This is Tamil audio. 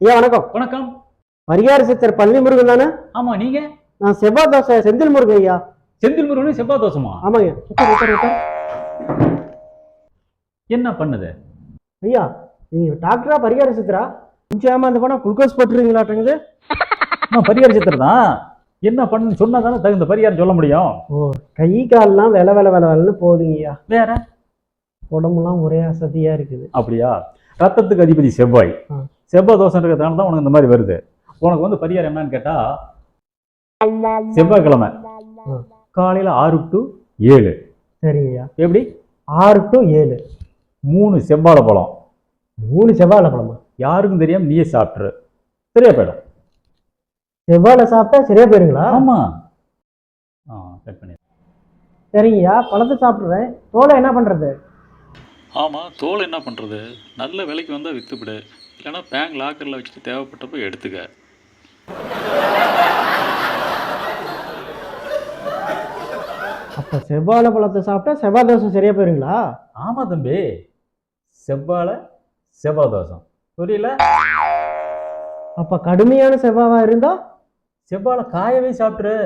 ஐயா வணக்கம். வணக்கம். பரிகார சித்தர் பழனி முருகன் தானே? ஆமா, நீங்க? நான் செவ்வாய் தோசை செந்தில் முருகன் ஐயா. செந்தில் முருகன் செவ்வாய் தோசமா? ஆமாங்க. உட்கார். என்ன பண்ணுது ஐயா, நீங்க டாக்டரா பரிகார சித்தரா? கொஞ்சம் ஏமாந்து போனா குளுக்கோஸ் போட்டுருவீங்களாட்டங்குது. நான் பரிகார சித்தர் தான். என்ன பண்ணு சொன்னா தானே தகுந்த பரிகாரம் சொல்ல முடியும். ஓ, கை கால்லாம் வெல போகுதுங்க ஐயா. வேற உடம்புலாம் ஒரே அசதியா இருக்குது. அப்படியா? ரத்தத்துக்கு அதிபதி செவ்வாய். செவ்வாய் தோசை இருக்கிறதுனால தான் உனக்கு இந்த மாதிரி வருது. உனக்கு வந்து பரிகாரம் என்னன்னு கேட்டா, செவ்வாய்க்கிழமை காலையில 6 to 7. சரிங்க ஐயா. எப்படி? 6 to 7. 3 செவ்வாழை பழம். 3 செவ்வாழை பழமா? யாருக்கும் தெரியாம நீயே சாப்பிட்டுரு, சரியா போயிடும். செவ்வாழை சாப்பிட்டா சரியா போயிருங்களா? ஆமா. கட் பண்ணி. சரிங்கய்யா, பழத்தை சாப்பிடுறேன். தோலை என்ன பண்றது? ஆமாம், தோல் என்ன பண்ணுறது? நல்ல விலைக்கு வந்தால் விற்றுப்பிடு, இல்லைனா பேங்க் லாக்கரில் வச்சுட்டு தேவைப்பட்டப்போ எடுத்துக்க. அப்போ செவ்வாழை பழத்தை சாப்பிட்டா செவ்வாய் தோசை சரியா போயிருங்களா? ஆமா தம்பி, செவ்வாழை செவ்வாய் தோசம் புரியல. அப்ப கடுமையான செவ்வாவா இருந்தா செவ்வாழை காயவே சாப்பிட்டுரு.